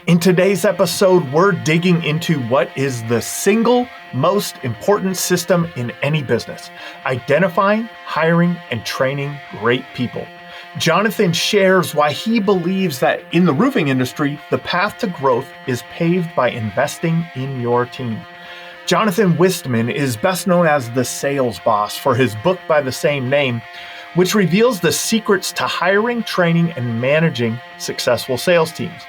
In today's episode, we're digging into what is the single most important system in any business: identifying, hiring, and training great people. Jonathan shares why he believes that in the roofing industry, the path to growth is paved by investing in your team. Jonathan Whistman is best known as the sales boss for his book by the same name, which reveals the secrets to hiring, training, and managing successful sales teams.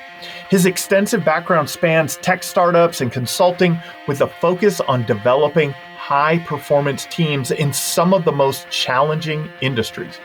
His extensive background spans tech startups and consulting with a focus on developing high-performance teams in some of the most challenging industries.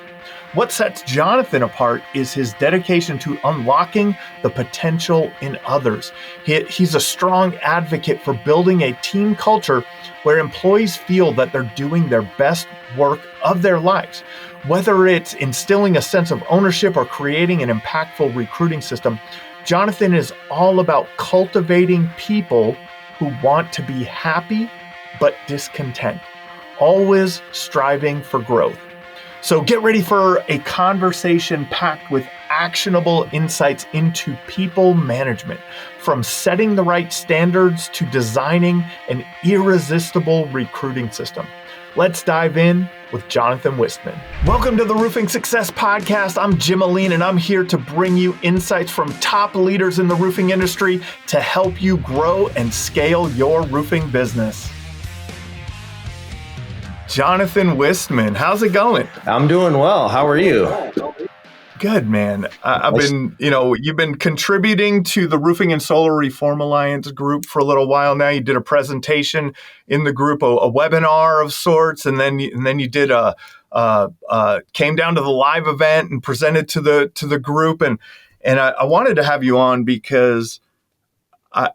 What sets Jonathan apart is his dedication to unlocking the potential in others. He's a strong advocate for building a team culture where employees feel that they're doing their best work of their lives. Whether it's instilling a sense of ownership or creating an impactful recruiting system, Jonathan is all about cultivating people who want to be happy but discontent, always striving for growth. So get ready for a conversation packed with actionable insights into people management, from setting the right standards to designing an irresistible recruiting system. Let's dive in with Jonathan Whistman. Welcome to the Roofing Success Podcast. I'm Jim Ahlin, and I'm here to bring you insights from top leaders in the roofing industry to help you grow and scale your roofing business. Jonathan Whistman, how's it going? I'm doing well. How are you? Good, man. You've been contributing to the Roofing and Solar Reform Alliance group for a little while now. You did a presentation in the group, a webinar of sorts, and then you did came down to the live event and presented to the group. And I wanted to have you on because I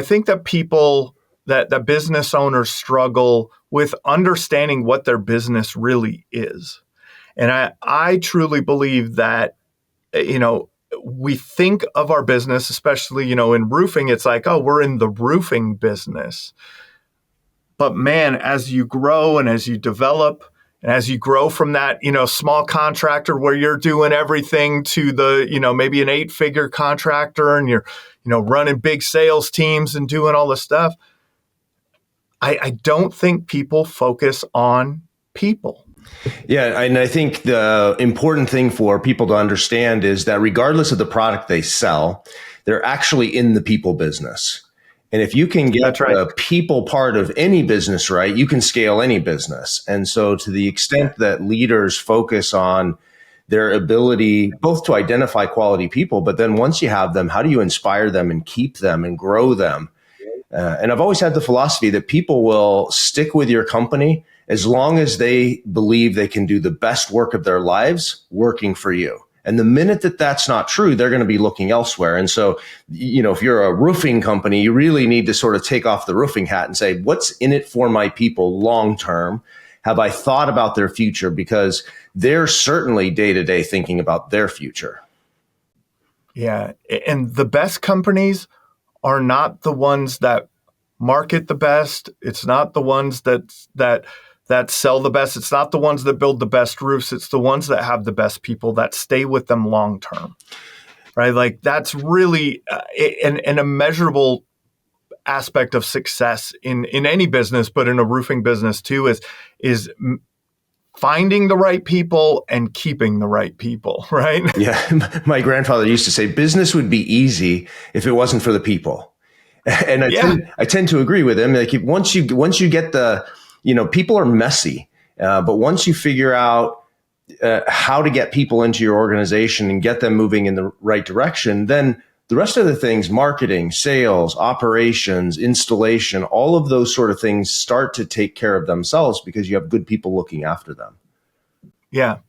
think that people that business owners struggle with understanding what their business really is. And I truly believe that, we think of our business, especially, in roofing, it's like, oh, we're in the roofing business. But man, as you grow and as you develop and as you grow from that, small contractor where you're doing everything to the, maybe an 8-figure contractor and you're, running big sales teams and doing all this stuff, I don't think people focus on people. Yeah, and I think the important thing for people to understand is that regardless of the product they sell, they're actually in the people business. And if you can get the people part of any business right, you can scale any business. And so to the extent that leaders focus on their ability both to identify quality people, but then once you have them, how do you inspire them and keep them and grow them? And I've always had the philosophy that people will stick with your company as long as they believe they can do the best work of their lives working for you. And the minute that that's not true, they're going to be looking elsewhere. And so, if you're a roofing company, you really need to sort of take off the roofing hat and say, what's in it for my people long term? Have I thought about their future? Because they're certainly day to day thinking about their future. Yeah. And the best companies are not the ones that market the best. It's not the ones that sell the best. It's not the ones that build the best roofs. It's the ones that have the best people that stay with them long term, right? Like that's really an immeasurable aspect of success in any business, but in a roofing business too, is finding the right people and keeping the right people, right? Yeah. My grandfather used to say business would be easy if it wasn't for the people. And I tend to agree with him. Like once you get the, people are messy, but once you figure out how to get people into your organization and get them moving in the right direction, then the rest of the things, marketing, sales, operations, installation, all of those sort of things start to take care of themselves because you have good people looking after them. Yeah.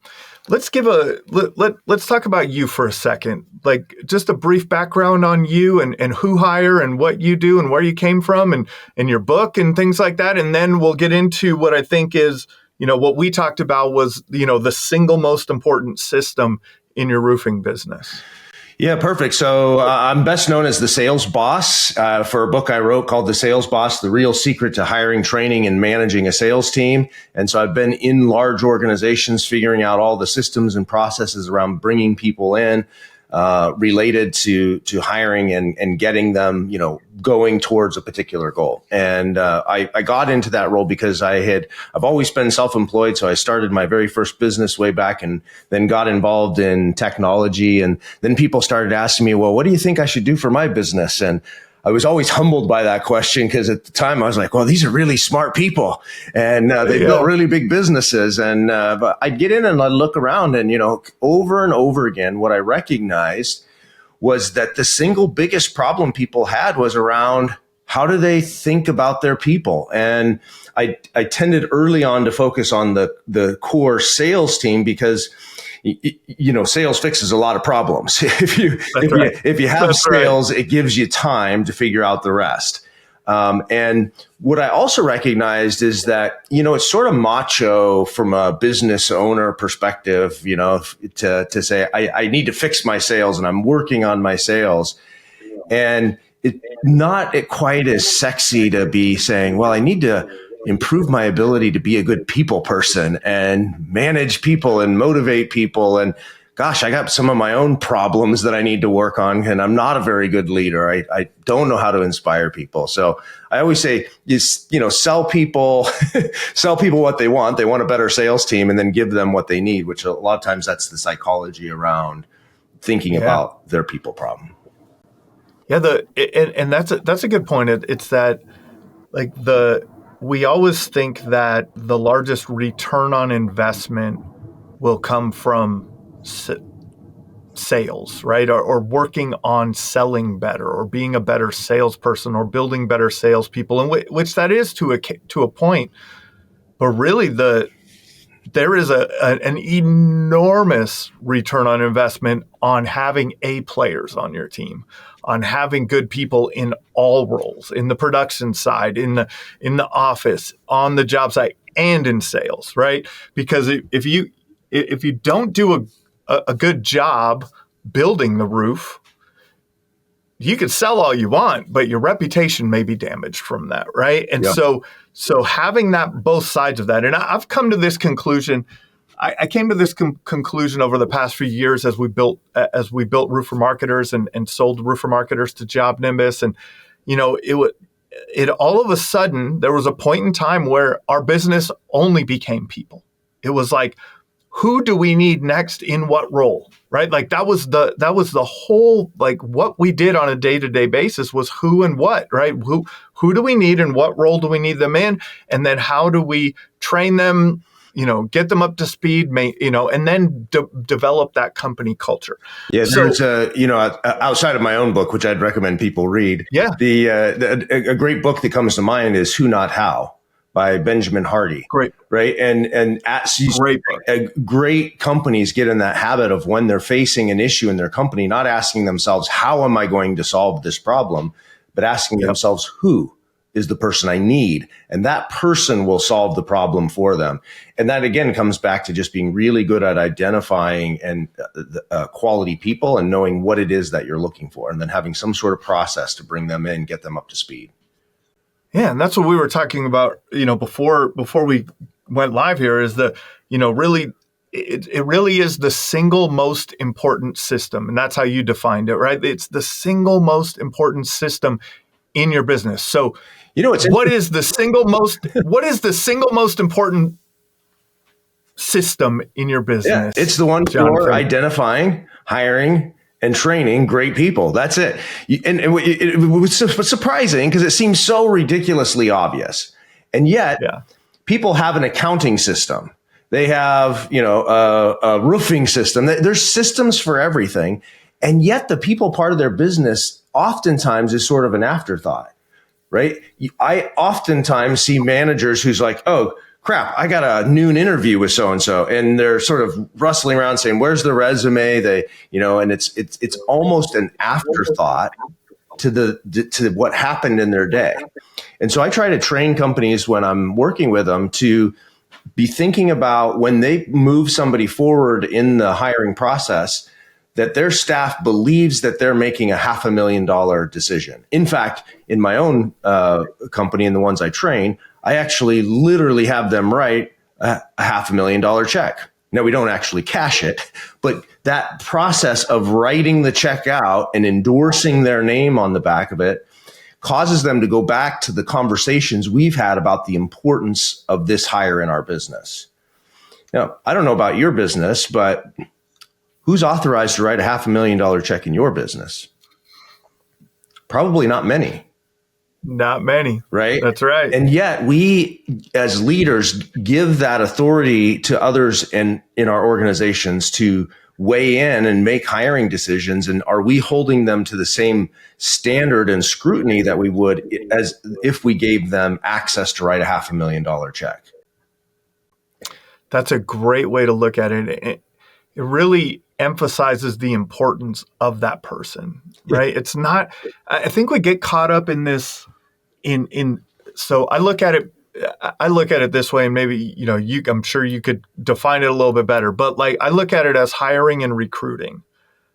Let's talk about you for a second. Like just a brief background on you and who hire and what you do and where you came from and your book and things like that. And then we'll get into what I think is, what we talked about was, the single most important system in your roofing business. Yeah, perfect. So I'm best known as the sales boss for a book I wrote called The Sales Boss, The Real Secret to Hiring, Training, and Managing a Sales Team. And so I've been in large organizations figuring out all the systems and processes around bringing people in. related to hiring and getting them, going towards a particular goal. And I got into that role because I've always been self-employed. So I started my very first business way back and then got involved in technology. And then people started asking me, well, what do you think I should do for my business? And I was always humbled by that question because at the time I was like, well, these are really smart people and they built really big businesses. And but I'd get in and I'd look around and, over and over again, what I recognized was that the single biggest problem people had was around how do they think about their people? And I tended early on to focus on the core sales team because sales fixes a lot of problems. If you have sales, it gives you time to figure out the rest. And what I also recognized is that, it's sort of macho from a business owner perspective, to say, I need to fix my sales and I'm working on my sales. And it's not quite as sexy to be saying, well, I need to improve my ability to be a good people person and manage people and motivate people. And gosh, I got some of my own problems that I need to work on, and I'm not a very good leader. I don't know how to inspire people. So I always say, sell people what they want. They want a better sales team, and then give them what they need, which a lot of times that's the psychology around thinking about their people problem. Yeah. And that's a good point. It's that we always think that the largest return on investment will come from sales, right? Or working on selling better, or being a better salesperson, or building better salespeople, and which that is to a point. But really, there is an enormous return on investment on having A players on your team, on having good people in all roles, in the production side, in the office, on the job site, and in sales, right? Because if you don't do a good job building the roof, you could sell all you want, but your reputation may be damaged from that, right? And so having that, both sides of that, and I've come to this conclusion. I came to this conclusion over the past few years as we built Roofer Marketers and sold Roofer Marketers to Job Nimbus, and it all of a sudden there was a point in time where our business only became people. It was like, who do we need next in what role, right? Like that was the whole, like what we did on a day-to-day basis was who and what, right? Who do we need and what role do we need them in? And then how do we train them, get them up to speed, and then develop that company culture. Yeah. So, there's outside of my own book, which I'd recommend people read. Yeah. A great book that comes to mind is Who Not How by Benjamin Hardy. Great. Right. And great companies get in that habit of when they're facing an issue in their company, not asking themselves, how am I going to solve this problem? But asking themselves, who is the person I need? And that person will solve the problem for them. And that again comes back to just being really good at identifying and quality people and knowing what it is that you're looking for, and then having some sort of process to bring them in, get them up to speed. Yeah, and that's what we were talking about, before we went live here, is really it really is the single most important system, and that's how you defined it, right? It's the single most important system in your business. So, what is the single most important system in your business? Yeah, it's the one for identifying, hiring, and training great people. That's it. And it was surprising because it seems so ridiculously obvious. And yet people have an accounting system. They have, a roofing system. There's systems for everything. And yet the people part of their business oftentimes is sort of an afterthought, right? I oftentimes see managers who's like, oh, crap, I got a noon interview with so-and-so. And they're sort of rustling around saying, where's the resume? And it's almost an afterthought to what happened in their day. And so I try to train companies when I'm working with them to be thinking about when they move somebody forward in the hiring process, that their staff believes that they're making a $500,000 decision. In fact, in my own company and the ones I train, I actually literally have them write a $500,000 check. Now, we don't actually cash it, but that process of writing the check out and endorsing their name on the back of it causes them to go back to the conversations we've had about the importance of this hire in our business. Now, I don't know about your business, but who's authorized to write a $500,000 check in your business? Probably not many. Not many. Right? That's right. And yet we, as leaders, give that authority to others in our organizations to weigh in and make hiring decisions. And are we holding them to the same standard and scrutiny that we would as if we gave them access to write a $500,000 check? That's a great way to look at it. It really emphasizes the importance of that person, right? Yeah. It's not, I think we get caught up in this so I look at it this way, and maybe, I'm sure you could define it a little bit better, but like I look at it as hiring and recruiting.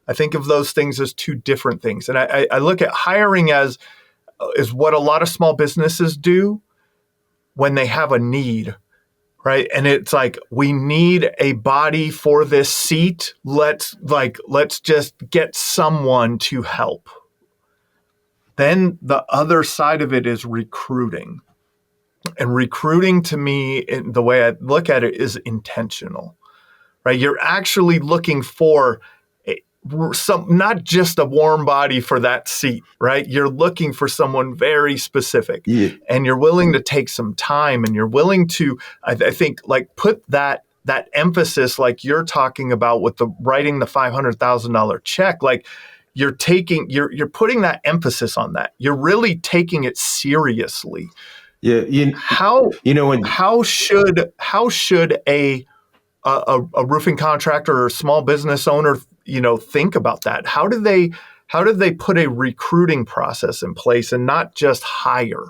I think of those things as two different things. And I look at hiring as what a lot of small businesses do when they have a need, right? And it's like, we need a body for this seat. Let's just get someone to help. Then the other side of it is recruiting. And recruiting, to me, the way I look at it, is intentional, right? You're actually looking for not just a warm body for that seat, right? You're looking for someone very specific, and you're willing to take some time, and you're willing to, I think, like put that emphasis, like you're talking about with the writing the $500,000 check, like you're putting that emphasis on that. You're really taking it seriously. Yeah. How should a roofing contractor or a small business owner, think about that? How do they put a recruiting process in place and not just hire?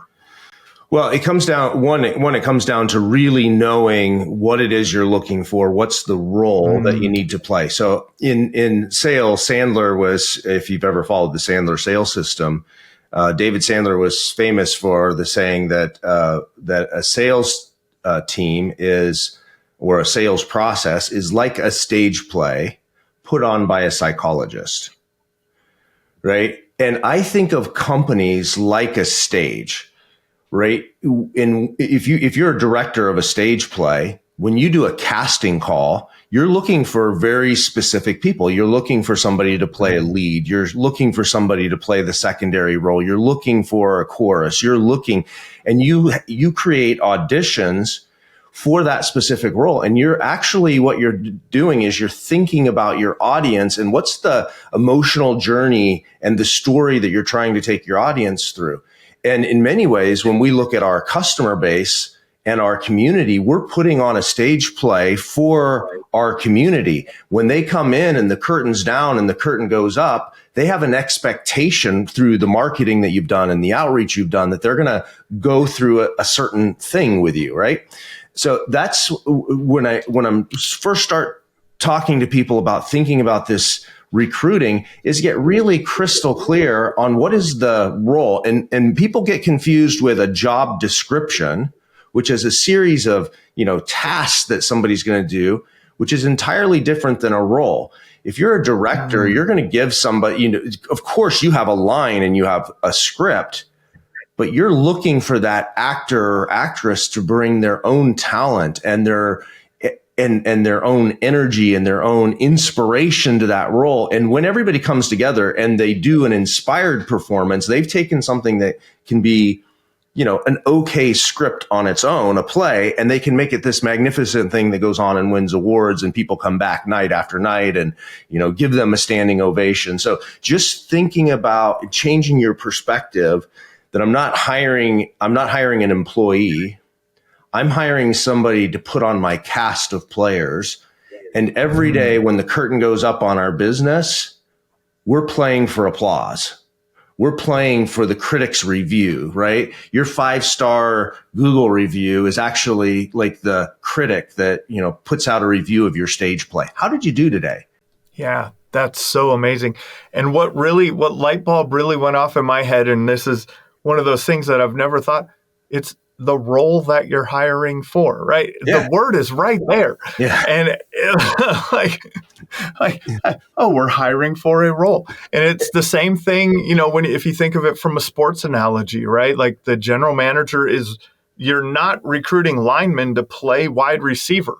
Well, it comes down it comes down to really knowing what it is you're looking for. What's the role that you need to play? So in sales, Sandler was, if you've ever followed the Sandler sales system, David Sandler was famous for the saying that a sales team or a sales process is like a stage play put on by a psychologist, right? And I think of companies like a stage. Right. And if you're a director of a stage play, when you do a casting call, you're looking for very specific people. You're looking for somebody to play a lead. You're looking for somebody to play the secondary role. You're looking for a chorus. And you create auditions for that specific role. And what you're doing is you're thinking about your audience and what's the emotional journey and the story that you're trying to take your audience through. And in many ways, when we look at our customer base and our community, we're putting on a stage play for our community. When they come in and the curtain's down and the curtain goes up, they have an expectation through the marketing that you've done and the outreach you've done that they're going to go through a certain thing with you, right? So that's when I'm first start talking to people about thinking about this recruiting, is get really crystal clear on what is the role. And people get confused with a job description, which is a series of, tasks that somebody's going to do, which is entirely different than a role. If you're a director, you're going to give somebody, of course you have a line and you have a script, but you're looking for that actor or actress to bring their own talent and their own energy and their own inspiration to that role. And when everybody comes together and they do an inspired performance, they've taken something that can be, an okay script on its own, a play, and they can make it this magnificent thing that goes on and wins awards and people come back night after night and, give them a standing ovation. So just thinking about changing your perspective that I'm not hiring an employee. I'm hiring somebody to put on my cast of players. And every day when the curtain goes up on our business, we're playing for applause. We're playing for the critics' review, right? Your 5-star Google review is actually like the critic that, puts out a review of your stage play. How did you do today? Yeah, that's so amazing. And what light bulb really went off in my head, and this is one of those things that I've never thought, it's the role that you're hiring for, right? Yeah. The word is right there. Yeah. And oh, we're hiring for a role. And it's the same thing, if you think of it from a sports analogy, right? Like the general manager you're not recruiting linemen to play wide receiver.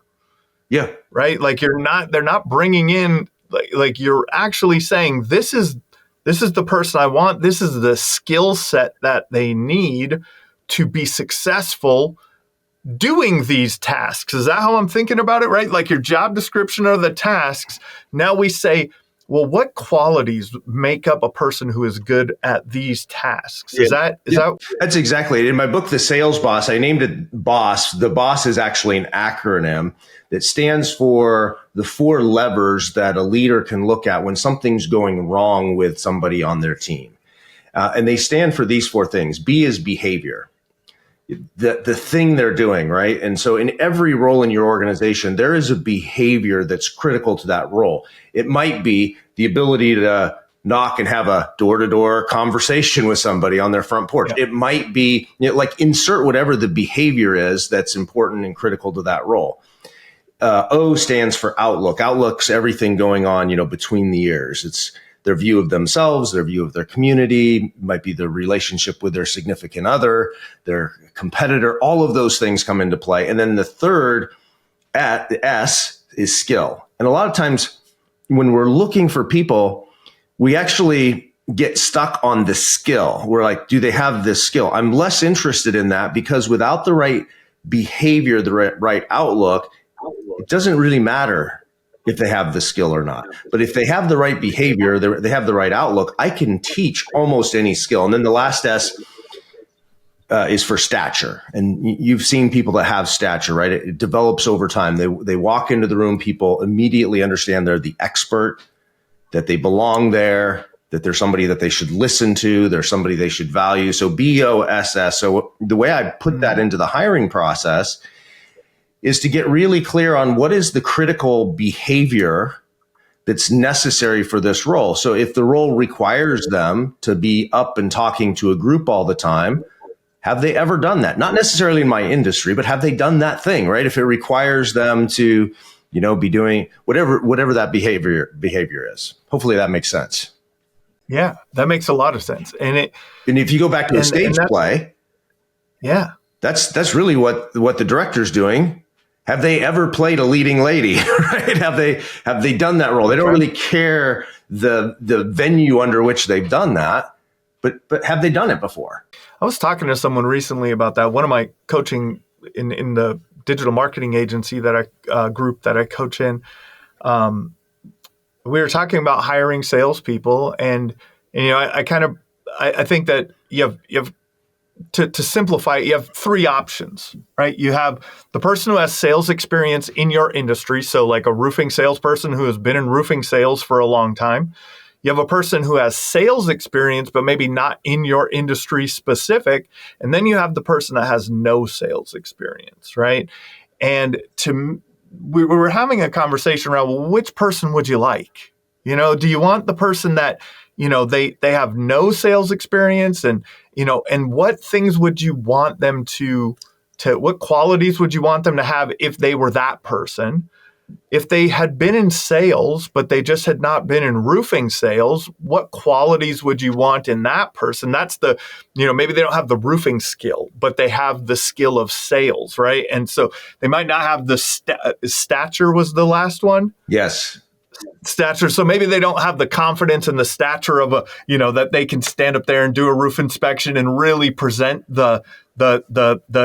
Yeah. Right. Like they're not bringing in, like you're actually saying, this is the person I want. This is the skill set that they need to be successful doing these tasks. Is that how I'm thinking about it? Right. Like your job description are the tasks. Now we say, well, what qualities make up a person who is good at these tasks? Is that That's exactly it. In my book, The Sales Boss, I named it BOSS. The BOSS is actually an acronym that stands for the 4 levers that a leader can look at when something's going wrong with somebody on their team. And they stand for these 4 things. B is behavior. The thing they're doing, right? And so in every role in your organization, there is a behavior that's critical to that role. It might be the ability to knock and have a door-to-door conversation with somebody on their front porch. Yeah. It might be, like insert whatever the behavior is that's important and critical to that role. O stands for outlook. Outlook's everything going on, between the ears. It's their view of themselves, their view of their community, might be their relationship with their significant other, their competitor. All of those things come into play. And then the third, the S, is skill. And a lot of times when we're looking for people, we actually get stuck on the skill. We're like, do they have this skill? I'm less interested in that because without the right behavior, the right outlook, it doesn't really matter if they have the skill or not. But if they have the right behavior, they have the right outlook, I can teach almost any skill. And then the last S is for stature. And you've seen people that have stature, right? It develops over time. They walk into the room, people immediately understand they're the expert, that they belong there, that they're somebody that they should listen to, they're somebody they should value. So BOSS. So the way I put that into the hiring process is to get really clear on what is the critical behavior that's necessary for this role. So if the role requires them to be up and talking to a group all the time, have they ever done that? Not necessarily in my industry, but have they done that thing, right? If it requires them to, be doing whatever that behavior is. Hopefully that makes sense. Yeah, that makes a lot of sense. And if you go back to a stage play, yeah, that's really what the director's doing. Have they ever played a leading lady, right? Have they done that role? They don't really care the venue under which they've done that, but have they done it before? I was talking to someone recently about that. One of my coaching in the digital marketing agency group that I coach in, we were talking about hiring salespeople, and I think that you have to simplify it, you have 3 options, right? You have the person who has sales experience in your industry. So like a roofing salesperson who has been in roofing sales for a long time. You have a person who has sales experience, but maybe not in your industry specific. And then you have the person that has no sales experience, right? And we were having a conversation around, well, which person would you like? Do you want the person that, they have no sales experience, and what things would you want them to what qualities would you want them to have if they were that person? If they had been in sales, but they just had not been in roofing sales, what qualities would you want in that person? That's maybe they don't have the roofing skill, but they have the skill of sales, right? And so they might not have the stature was the last one. Yes. Stature. So maybe they don't have the confidence and the stature of that they can stand up there and do a roof inspection and really present the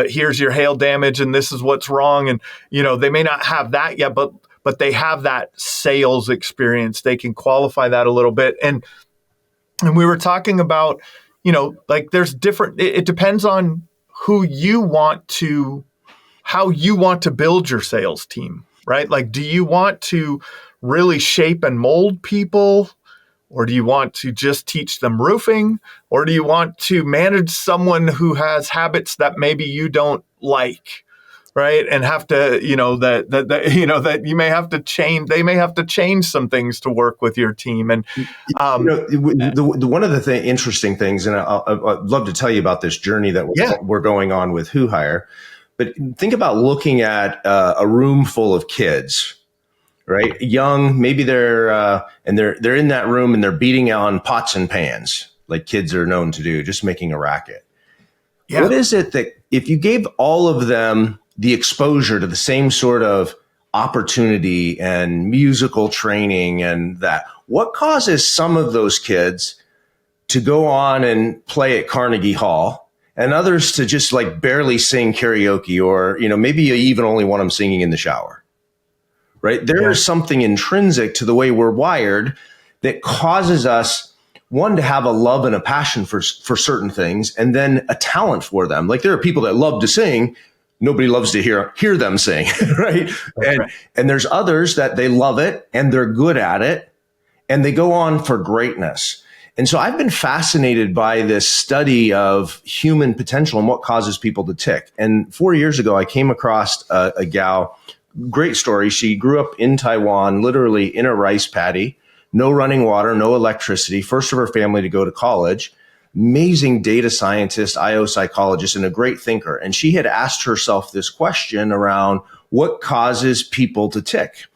here's your hail damage and this is what's wrong. And, they may not have that yet, but they have that sales experience. They can qualify that a little bit. And we were talking about, there's different, it depends on how you want to build your sales team, right? Like, do you want to really shape and mold people? Or do you want to just teach them roofing? Or do you want to manage someone who has habits that maybe you don't like? right? And have to, that you may have to change, they may have to change some things to work with your team. And, one of the interesting things, and I'd love to tell you about this journey that we're going on with Who Hire, but think about looking at a room full of kids, right? Young, maybe they're in that room and they're beating on pots and pans like kids are known to do, just making a racket. Yeah. What is it that if you gave all of them the exposure to the same sort of opportunity and musical training and that, what causes some of those kids to go on and play at Carnegie Hall and others to just like barely sing karaoke, or, maybe you even only want them singing in the shower, right? There is something intrinsic to the way we're wired that causes us, one, to have a love and a passion for certain things, and then a talent for them. Like there are people that love to sing. Nobody loves to hear them sing, right? And there's others that they love it and they're good at it and they go on for greatness. And so I've been fascinated by this study of human potential and what causes people to tick. And 4 years ago, I came across a gal, great story. She grew up in Taiwan, literally in a rice paddy. No running water, no electricity, first of her family to go to college, amazing data scientist, IO psychologist, and a great thinker. And she had asked herself this question around what causes people to tick.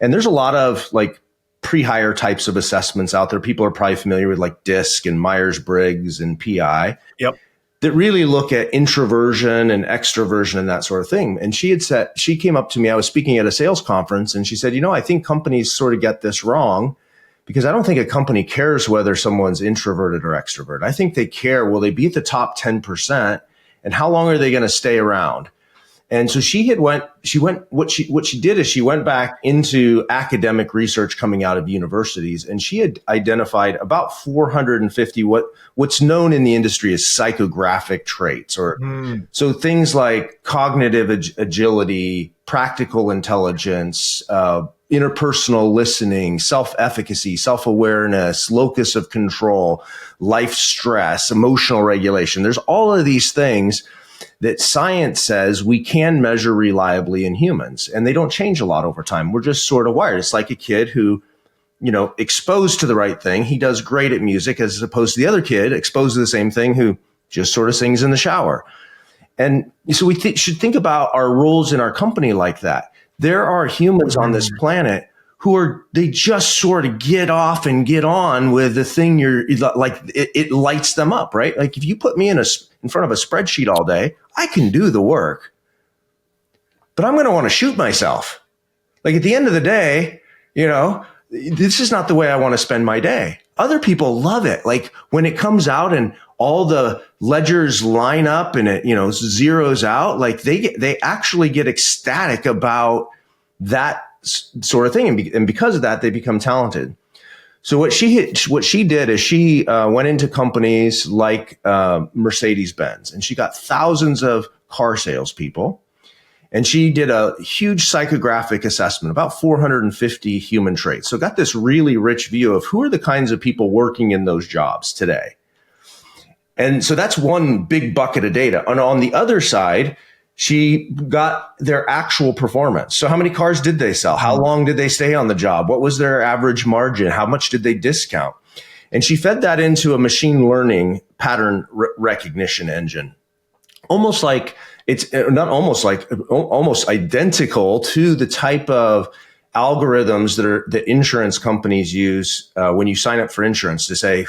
And there's a lot of like pre-hire types of assessments out there. People are probably familiar with like DISC and Myers-Briggs and PI. Yep. That really look at introversion and extroversion and that sort of thing. And she came up to me, I was speaking at a sales conference, and she said, I think companies sort of get this wrong, because I don't think a company cares whether someone's introverted or extrovert. I think they care, will they be at the top 10%, and how long are they going to stay around? And so what she did is she went back into academic research coming out of universities, and she had identified about 450 what's known in the industry as psychographic traits, so things like cognitive agility, practical intelligence, interpersonal listening, self-efficacy, self-awareness, locus of control, life stress, emotional regulation. There's all of these things that science says we can measure reliably in humans, and they don't change a lot over time. We're just sort of wired. It's like a kid who, exposed to the right thing, he does great at music, as opposed to the other kid exposed to the same thing who just sort of sings in the shower. And so we should think about our roles in our company like that. There are humans on this planet they just sort of get off and get on with the thing it lights them up, right? Like if you put me in front of a spreadsheet all day, I can do the work, but I'm going to want to shoot myself. Like at the end of the day, this is not the way I want to spend my day. Other people love it. Like when it comes out and all the ledgers line up and it, zeroes out, like they actually get ecstatic about that sort of thing. And because of that, they become talented. So what she did is she went into companies like Mercedes-Benz, and she got thousands of car salespeople, and she did a huge psychographic assessment, about 450 human traits. So got this really rich view of who are the kinds of people working in those jobs today. And so that's one big bucket of data. And on the other side, she got their actual performance. So how many cars did they sell? How long did they stay on the job? What was their average margin? How much did they discount? And she fed that into a machine learning pattern recognition engine. Almost identical to the type of algorithms that insurance companies use when you sign up for insurance to say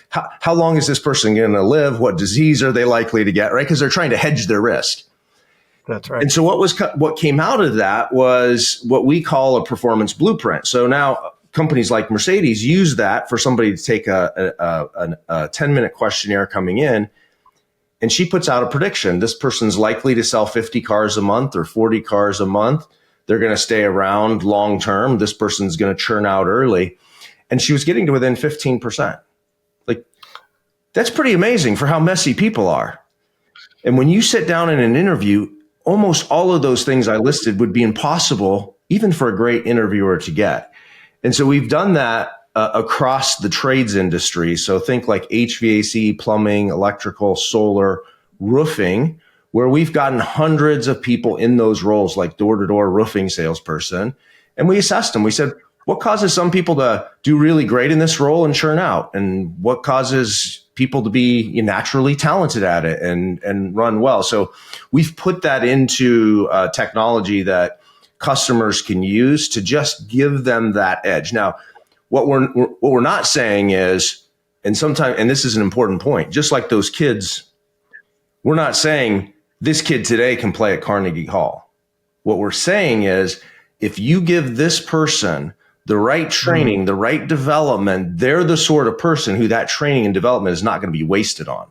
how long is this person going to live? What disease are they likely to get? Right? Because they're trying to hedge their risk. That's right. And so what came out of that was what we call a performance blueprint. So now companies like Mercedes use that for somebody to take a 10-minute questionnaire coming in, and she puts out a prediction. This person's likely to sell 50 cars a month or 40 cars a month. They're going to stay around long term. This person's going to churn out early. And she was getting to within 15%. Like, that's pretty amazing for how messy people are. And when you sit down in an interview, almost all of those things I listed would be impossible even for a great interviewer to get. And so we've done that across the trades industry. So think like HVAC, plumbing, electrical, solar, roofing, where we've gotten hundreds of people in those roles, like door-to-door roofing salesperson, and we assessed them. We said, what causes some people to do really great in this role and churn out? And what causes people to be naturally talented at it and run well? So we've put that into technology that customers can use to just give them that edge. Now, what we're not saying is, and sometimes, and this is an important point, just like those kids, we're not saying this kid today can play at Carnegie Hall. What we're saying is, if you give this person the right training, the right development, they're the sort of person who that training and development is not going to be wasted on.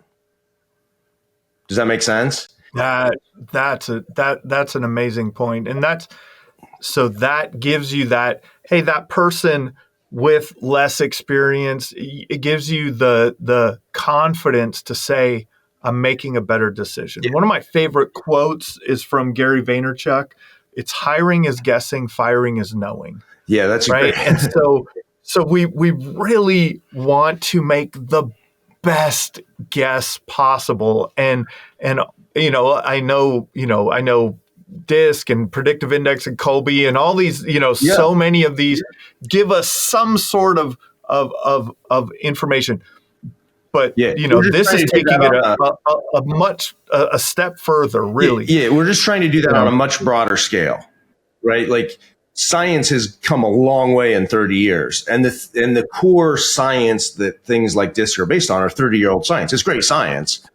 Does that make sense? That's an amazing point. And so that gives you that, hey, that person with less experience, it gives you the confidence to say, I'm making a better decision. Yeah. One of my favorite quotes is from Gary Vaynerchuk. It's hiring is guessing, firing is knowing. Yeah, that's right. And so we really want to make the best guess possible. And I know DISC and predictive index and Colby and all these, so many of these give us some sort of information. But this is taking it a step further, really. Yeah, we're just trying to do that on a much broader scale, right? Like science has come a long way in 30 years, and the core science that things like DISC are based on are 30-year-old science. It's great science,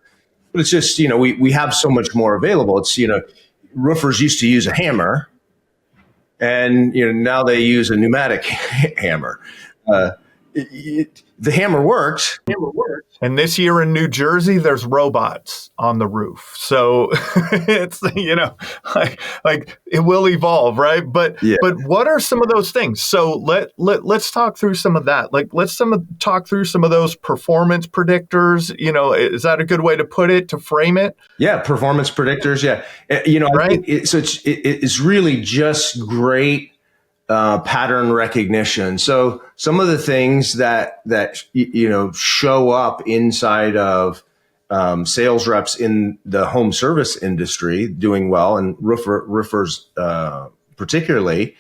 but it's just we have so much more available. It's roofers used to use a hammer, and now they use a pneumatic hammer. The hammer worked. And this year in New Jersey, there's robots on the roof. So it's, like it will evolve, right? But what are some of those things? So let's talk through some of that. Like talk through some of those performance predictors. Is that a good way to put it, to frame it? Yeah, performance predictors. Yeah. Right. I think it's really just great pattern recognition. So some of the things that show up inside of sales reps in the home service industry doing well, and roofers particularly,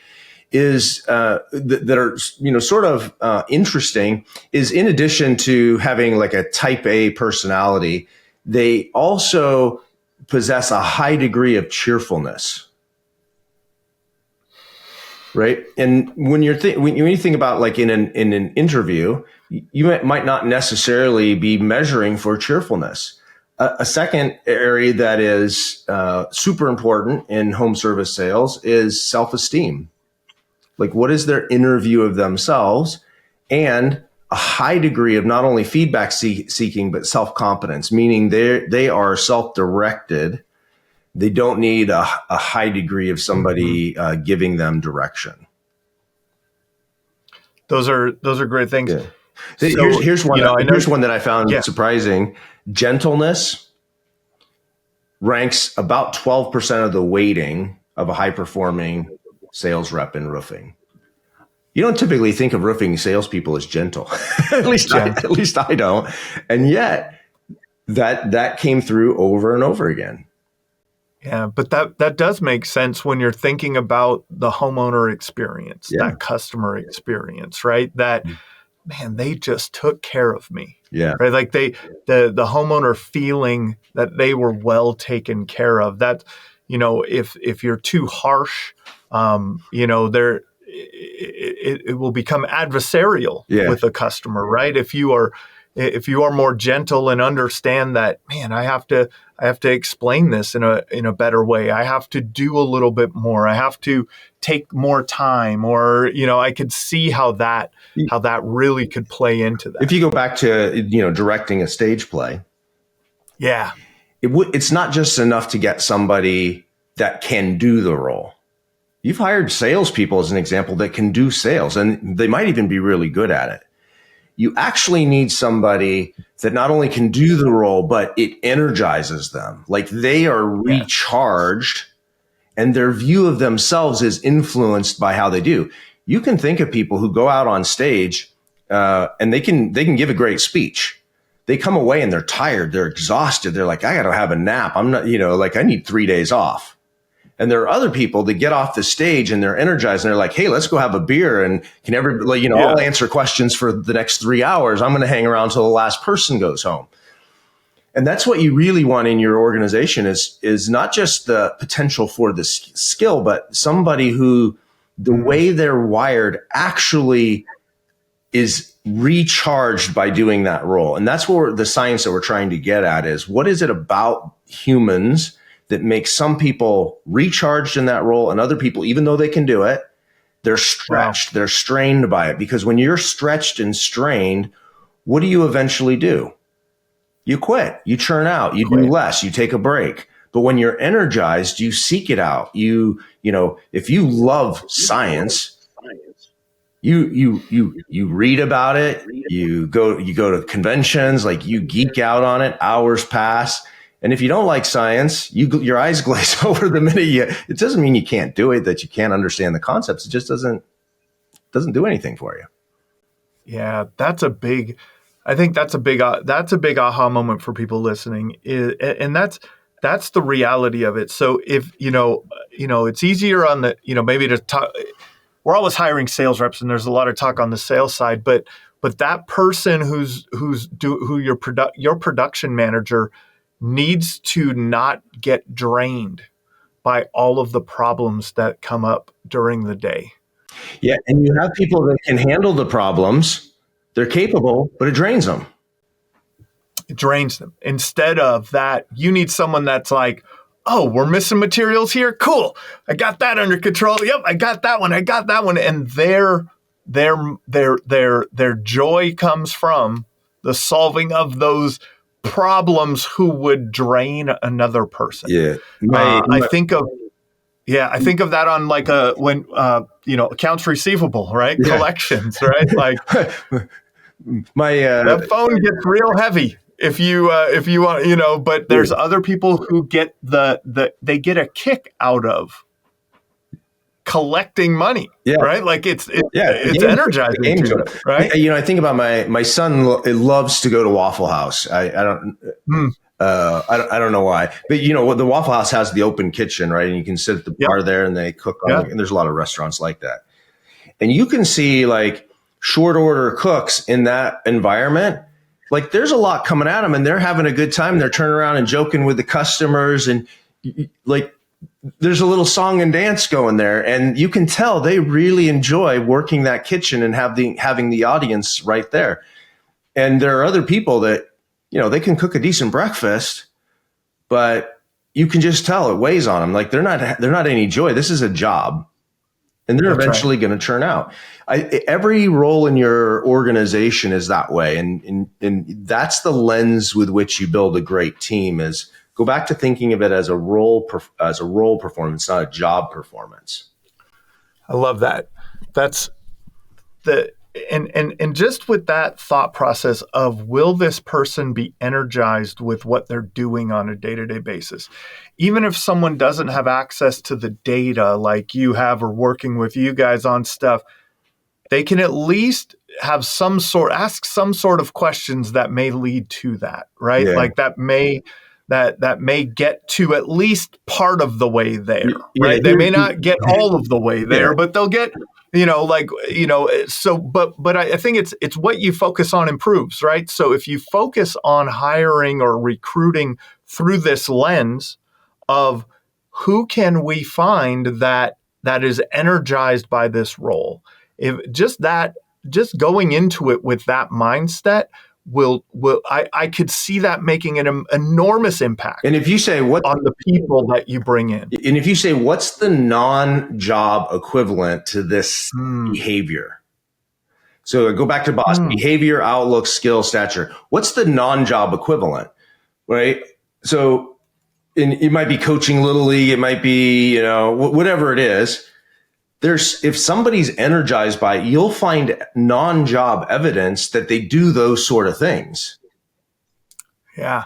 is that are sort of interesting. Is in addition to having like a type A personality, they also possess a high degree of cheerfulness. Right. And when you think about like in an interview, you might not necessarily be measuring for cheerfulness. A second area that is super important in home service sales is self-esteem. Like, what is their inner view of themselves, and a high degree of not only feedback seeking, but self-confidence, meaning they are self-directed. They don't need a high degree of somebody giving them direction. Those are great things. Yeah. So, here's one. Here's one that I found surprising. Gentleness ranks about 12% of the weighting of a high performing sales rep in roofing. You don't typically think of roofing salespeople as gentle. at least I don't. And yet that came through over and over again. Yeah, but that does make sense when you're thinking about the homeowner experience, that customer experience, right? That, man, they just took care of me. Yeah. Right. Like the homeowner feeling that they were well taken care of. That, if you're too harsh, it will become adversarial with the customer, right? If you are more gentle and understand that, man, I have to explain this in a better way. I have to do a little bit more. I have to take more time, or I could see how that really could play into that. If you go back to directing a stage play, it's not just enough to get somebody that can do the role. You've hired salespeople, as an example, that can do sales, and they might even be really good at it. You actually need somebody that not only can do the role, but it energizes them. Like they are recharged, and their view of themselves is influenced by how they do. You can think of people who go out on stage and they can give a great speech. they come away and they're tired, they're exhausted. They're like, I got to have a nap. I'm not, like I need 3 days off. And there are other people that get off the stage and they're energized and they're like, hey, let's go have a beer and can everybody, I'll answer questions for the next 3 hours. I'm going to hang around until the last person goes home. And that's what you really want in your organization is not just the potential for the skill, but somebody who the way they're wired actually is recharged by doing that role. And that's where the science that we're trying to get at is what is it about humans that makes some people recharged in that role and other people, even though they can do it, they're stretched, they're strained by it. Because when you're stretched and strained, what do you eventually do? You quit, you churn out, you do less, you take a break. But when you're energized, you seek it out. If you love science, you read about it, you go to conventions, like you geek out on it, hours pass. And if you don't like science, your eyes glaze over the minute it doesn't mean you can't do it, that you can't understand the concepts. It just doesn't do anything for you. Yeah, that's a big aha moment for people listening. And that's the reality of it. So if, it's easier on the, maybe to talk, we're always hiring sales reps and there's a lot of talk on the sales side, but that person your production manager needs to not get drained by all of the problems that come up during the day. Yeah. And you have people that can handle the problems. They're capable, but it drains them. It drains them. Instead of that, you need someone that's like, oh, we're missing materials here. Cool. I got that under control. Yep. I got that one. And their joy comes from the solving of those problems who would drain another person. Yeah. I think of that on like when accounts receivable, right? Yeah. Collections, right? Like that phone gets real heavy if you want, but there's other people who get they get a kick out of collecting money, right? Like it's energizing to it, right? I think about my son loves to go to Waffle House. I don't know why, but the Waffle House has the open kitchen, right? And you can sit at the bar there and they cook on it. And there's a lot of restaurants like that. And you can see like short order cooks in that environment. Like there's a lot coming at them and they're having a good time. They're turning around and joking with the customers and like, there's a little song and dance going there, and you can tell they really enjoy working that kitchen and having the audience right there. And there are other people that, they can cook a decent breakfast, but you can just tell it weighs on them. Like they're not any joy. This is a job, and they're eventually going to churn out. Every role in your organization is that way, and that's the lens with which you build a great team. Is go back to thinking of it as a role performance, not a job performance. I love that. That's and just with that thought process of will this person be energized with what they're doing on a day-to-day basis? Even if someone doesn't have access to the data like you have or working with you guys on stuff, they can at least have ask some sort of questions that may lead to that, right? Yeah. Like that may get to at least part of the way there, right? They may not get all of the way there, but they'll get, but I think it's what you focus on improves, right? So if you focus on hiring or recruiting through this lens of who can we find that is energized by this role, if just going into it with that mindset, I could see that making an enormous impact. And if you say what on the people that you bring in, and if you say what's the non-job equivalent to this behavior? So go back to boss behavior, outlook, skill, stature. What's the non-job equivalent, right? So it might be coaching Little League, it might be whatever it is. If somebody's energized by it, you'll find non-job evidence that they do those sort of things. Yeah.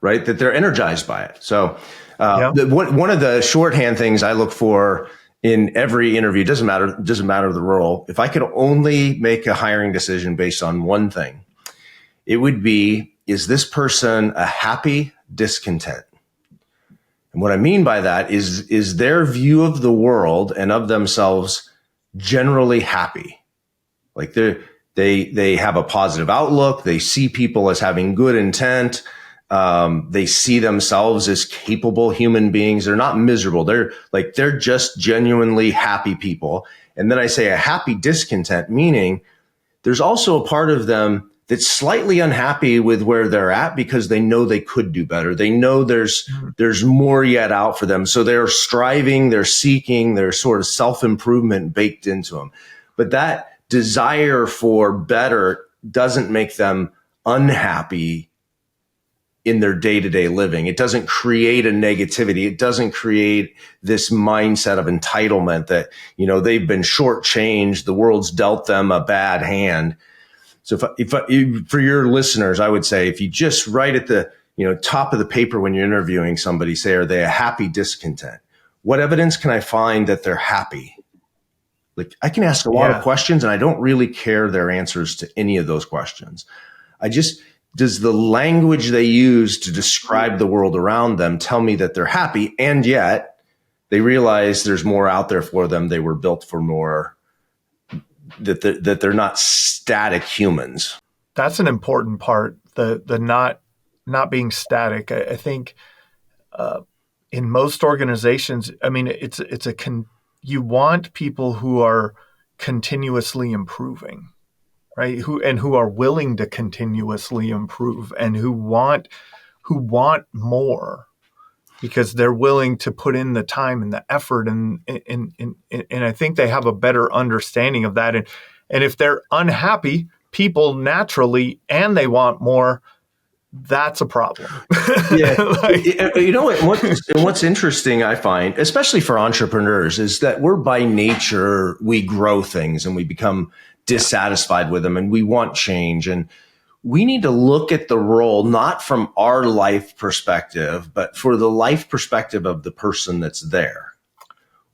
Right. That they're energized by it. So one of the shorthand things I look for in every interview, doesn't matter the role. If I could only make a hiring decision based on one thing, it would be, is this person a happy discontent? And what I mean by that is their view of the world and of themselves generally happy. Like they have a positive outlook. They see people as having good intent. They see themselves as capable human beings. They're not miserable. They're just genuinely happy people. And then I say a happy discontent, meaning there's also a part of them that's slightly unhappy with where they're at because they know they could do better. They know there's more yet out for them. So they're striving, they're seeking, there's sort of self-improvement baked into them. But that desire for better doesn't make them unhappy in their day-to-day living. It doesn't create a negativity. It doesn't create this mindset of entitlement that, they've been shortchanged. The world's dealt them a bad hand. So if for your listeners, I would say, if you just write at the, top of the paper when you're interviewing somebody, say, are they a happy discontent? What evidence can I find that they're happy? Like, I can ask a lot of questions and I don't really care their answers to any of those questions. Does the language they use to describe the world around them tell me that they're happy, and yet they realize there's more out there for them? They were built for more, that they're not static humans. That's an important part, the not being static. I think in most organizations, I mean, you want people who are continuously improving, right? Who are willing to continuously improve and who want more because they're willing to put in the time and the effort and I think they have a better understanding of that. And if they're unhappy people naturally and they want more, that's a problem. Yeah. What's interesting, I find, especially for entrepreneurs, is that by nature, we grow things and we become dissatisfied with them and we want change. And we need to look at the role, not from our life perspective, but for the life perspective of the person that's there.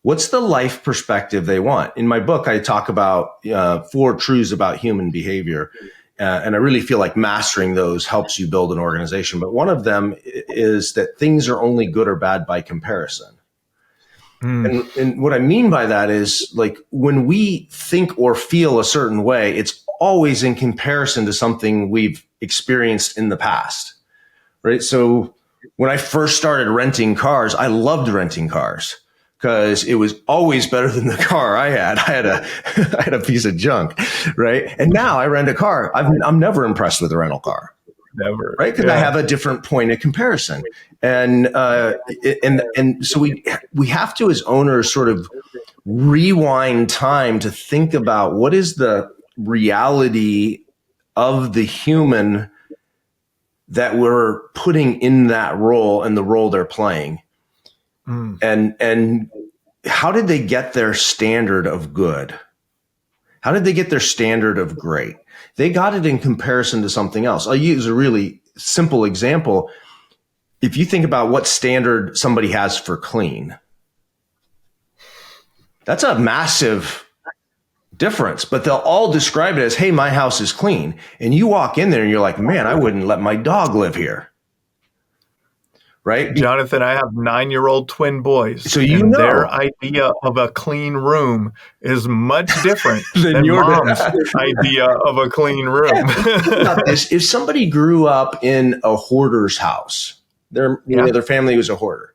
What's the life perspective they want? In my book, I talk about 4 truths about human behavior. And I really feel like mastering those helps you build an organization. But one of them is that things are only good or bad by comparison. And what I mean by that is, like, when we think or feel a certain way, it's always in comparison to something we've experienced in the past, right? So when I first started renting cars, I loved renting cars because it was always better than the car I had. I had a piece of junk, right? And now I rent a car. I'm never impressed with a rental car. Never. Right? Because I have a different point of comparison. And so we have to, as owners, sort of rewind time to think about what is the reality of the human that we're putting in that role and the role they're playing. And how did they get their standard of good? How did they get their standard of great? They got it in comparison to something else. I'll use a really simple example. If you think about what standard somebody has for clean, that's a massive difference, but they'll all describe it as, hey, my house is clean. And you walk in there and you're like, man, I wouldn't let my dog live here. Right? Jonathan, I have 9-year-old twin boys. So their idea of a clean room is much different than your mom's idea of a clean room. If somebody grew up in a hoarder's house, their family was a hoarder,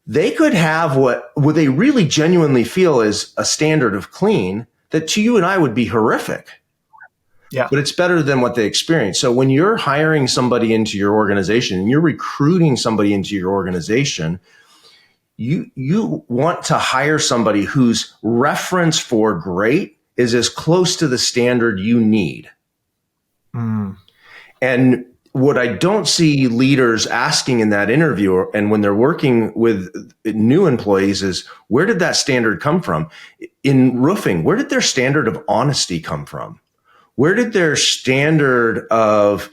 they could have what they really genuinely feel is a standard of clean that to you and I would be horrific. Yeah. But it's better than what they experience. So when you're hiring somebody into your organization and you're recruiting somebody into your organization, you want to hire somebody whose reference for great is as close to the standard you need. And what I don't see leaders asking in that interview and when they're working with new employees is, where did that standard come from? In roofing, where did their standard of honesty come from? Where did their standard of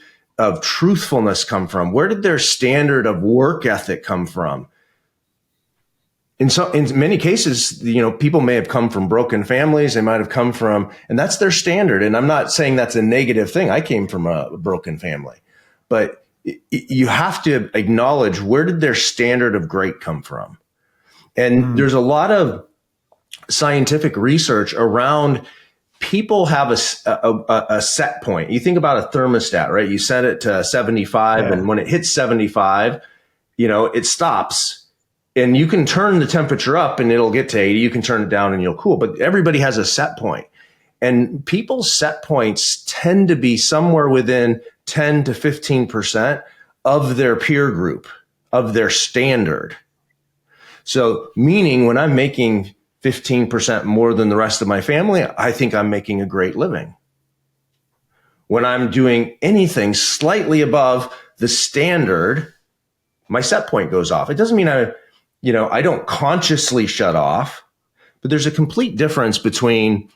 truthfulness come from? Where did their standard of work ethic come from? in many cases, people may have come from broken families. They might have come from, and that's their standard. And I'm not saying that's a negative thing. I came from a broken family, but you have to acknowledge, where did their standard of great come from? And there's a lot of scientific research around, people have a set point. You think about a thermostat, right? You set it to 75, and when it hits 75, it stops. And you can turn the temperature up and it'll get to 80. You can turn it down and you'll cool. But everybody has a set point. And people's set points tend to be somewhere within 10 to 15% of their peer group, of their standard. So meaning, when I'm making 15% more than the rest of my family, I think I'm making a great living. When I'm doing anything slightly above the standard, my set point goes off. It doesn't mean I don't consciously shut off, but there's a complete difference between,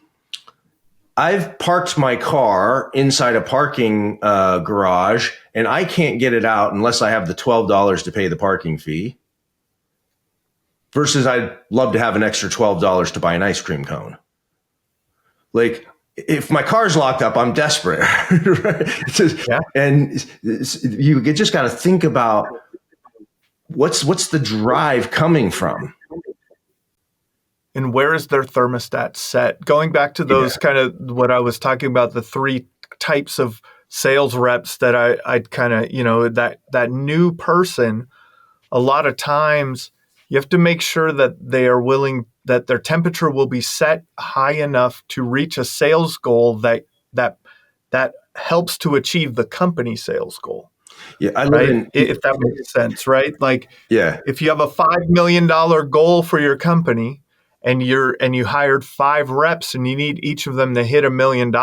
I've parked my car inside a parking garage and I can't get it out unless I have the $12 to pay the parking fee, versus I'd love to have an extra $12 to buy an ice cream cone. Like, if my car's locked up, I'm desperate. Right? And you just got to think about, what's the drive coming from? And where is their thermostat set? Going back to those kind of what I was talking about, the three types of sales reps that I'd kind of, that new person, a lot of times you have to make sure that they are willing, that their temperature will be set high enough to reach a sales goal that helps to achieve the company sales goal. Yeah, if that makes sense, right? Like, if you have a $5 million goal for your company, and you hired 5 reps, and you need each of them to hit $1 million,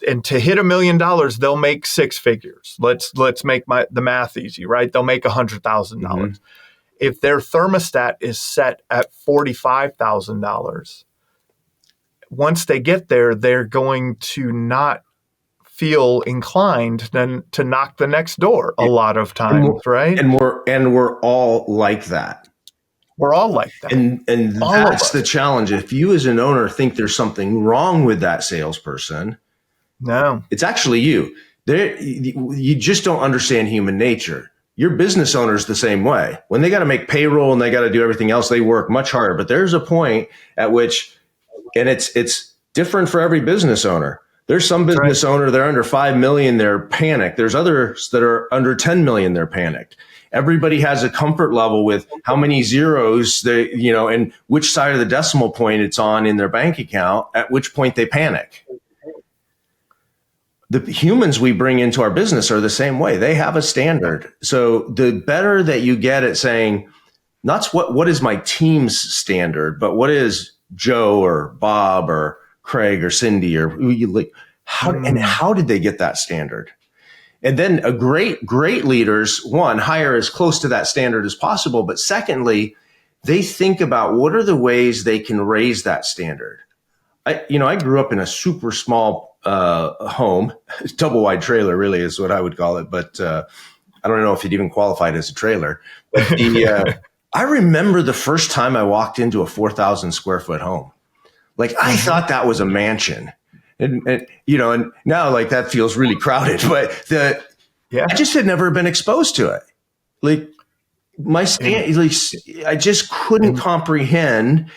and to hit $1 million, they'll make 6 figures. Let's make the math easy, right? They'll make $100,000. If their thermostat is set at $45,000, once they get there, they're going to not feel inclined then to knock the next door a lot of times, right? And we're all like that. We're all like that. And that's the challenge. If you as an owner think there's something wrong with that salesperson, no, it's actually you. You just don't understand human nature. Your business owner is the same way. When they got to make payroll and they got to do everything else, they work much harder. But there's a point at which, and it's different for every business owner. There's some business owner, they're under 5 million, they're panicked. There's others that are under 10 million, they're panicked. Everybody has a comfort level with how many zeros they, and which side of the decimal point it's on in their bank account, at which point they panic. The humans we bring into our business are the same way. They have a standard. So the better that you get at saying, not what is my team's standard, but what is Joe or Bob or Craig or Cindy or how did they get that standard? And then great leaders, one, hire as close to that standard as possible. But secondly, they think about what are the ways they can raise that standard. I grew up in a super small home, double wide trailer really is what I would call it. But I don't know if it even qualified as a trailer. But I remember the first time I walked into a 4,000 square foot home. Like, I thought that was a mansion. And now like that feels really crowded, but I just had never been exposed to it. Like I just couldn't comprehend,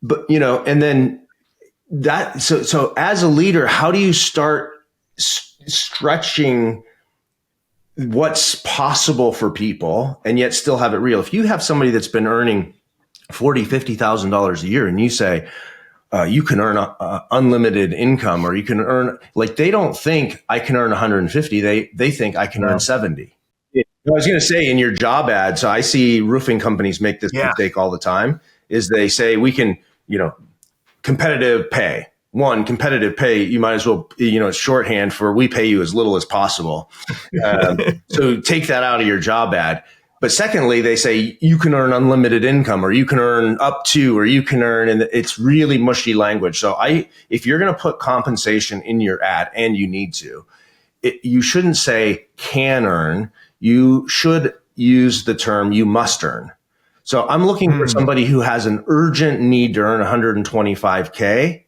but and then that, so as a leader, how do you start stretching what's possible for people and yet still have it real? If you have somebody that's been earning $40,000, $50,000 a year and you say, you can earn unlimited income, or you can earn, like, they don't think I can earn 150. They think I can earn 70. I was going to say, in your job ad, so I see roofing companies make this mistake all the time, is they say we can, competitive pay. One, competitive pay, you might as well, it's shorthand for we pay you as little as possible. So take that out of your job ad. But secondly, they say you can earn unlimited income, or you can earn up to, or you can earn, and it's really mushy language. So if you're going to put compensation in your ad, and you need to, you shouldn't say can earn. You should use the term you must earn. So I'm looking for somebody who has an urgent need to earn 125K.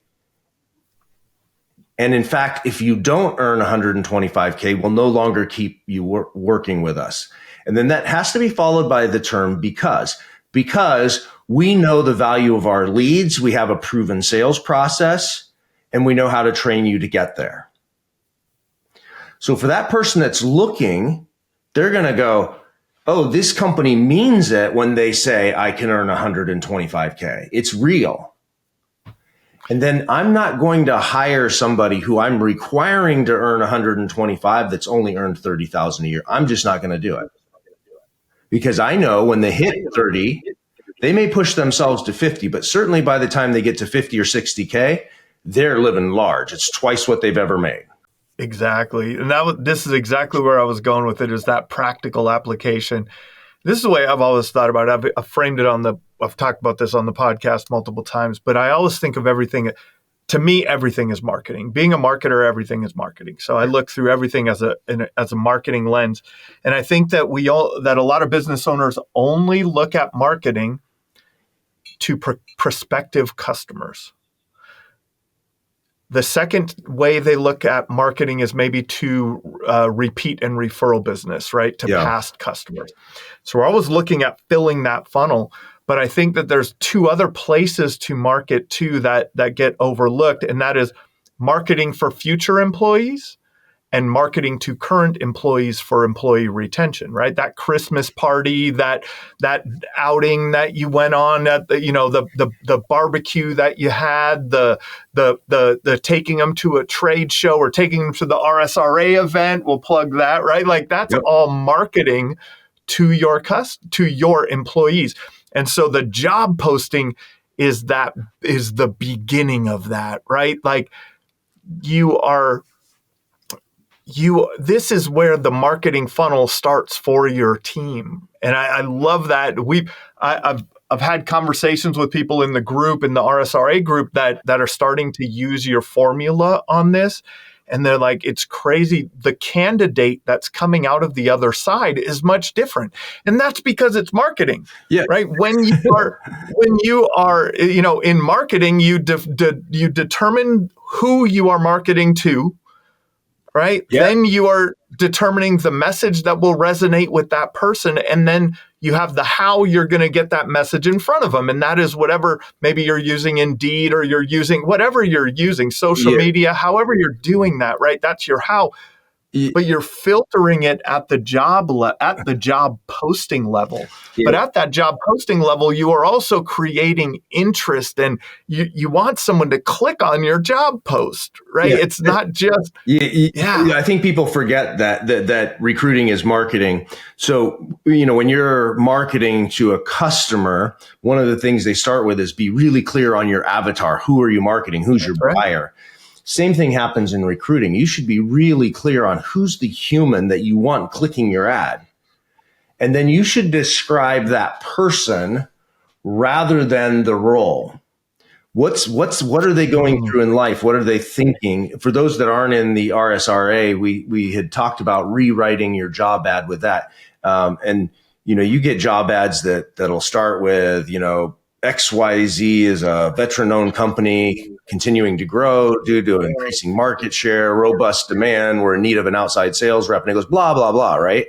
And in fact, if you don't earn 125K, we'll no longer keep you working with us. And then that has to be followed by the term because we know the value of our leads. We have a proven sales process and we know how to train you to get there. So for that person that's looking, they're going to go, oh, this company means it when they say I can earn 125K. It's real. And then I'm not going to hire somebody who I'm requiring to earn 125 that's only earned 30,000 a year. I'm just not going to do it. Because I know when they hit 30, they may push themselves to 50, but certainly by the time they get to 50 or 60K, they're living large. It's twice what they've ever made. Exactly. And this is exactly where I was going with it, is that practical application. This is the way I've always thought about it. I've framed it I've talked about this on the podcast multiple times, but I always think of everything. To me, everything is marketing. Being a marketer, everything is marketing. So I look through everything as a marketing lens. And I think that that a lot of business owners only look at marketing to prospective customers. The second way they look at marketing is maybe to repeat and referral business, right? To past customers. So we're always looking at filling that funnel. But I think that there's two other places to market too that get overlooked. And that is marketing for future employees and marketing to current employees for employee retention, right? That Christmas party, that outing that you went on, at the barbecue that you had, the taking them to a trade show or taking them to the RSRA event. We'll plug that, right? Like that's all marketing to your employees. And so the job posting is the beginning of that, right? Like this is where the marketing funnel starts for your team. And I love that. I've had conversations with people in the group, in the RSRA group that are starting to use your formula on this. And they're like, it's crazy. The candidate that's coming out of the other side is much different. And that's because it's marketing, right? When you are, in marketing, you determine who you are marketing to, right? Yeah. Then you are determining the message that will resonate with that person. And then you have the how you're going to get that message in front of them. And that is whatever, maybe you're using Indeed or you're using whatever you're using, social media, however you're doing that, right? That's your how. But you're filtering it at the job posting level. Yeah. But at that job posting level, you are also creating interest, and you want someone to click on your job post, right? Yeah. It's not just I think people forget that recruiting is marketing. So when you're marketing to a customer, one of the things they start with is be really clear on your avatar. Who are you marketing? Who's your buyer? Same thing happens in recruiting. You should be really clear on who's the human that you want clicking your ad. And then you should describe that person rather than the role. What are they going through in life? What are they thinking? For those that aren't in the RSRA, we had talked about rewriting your job ad with that. And you get job ads that'll start with, XYZ is a veteran-owned company continuing to grow due to increasing market share, robust demand. We're in need of an outside sales rep. And it goes blah, blah, blah, right?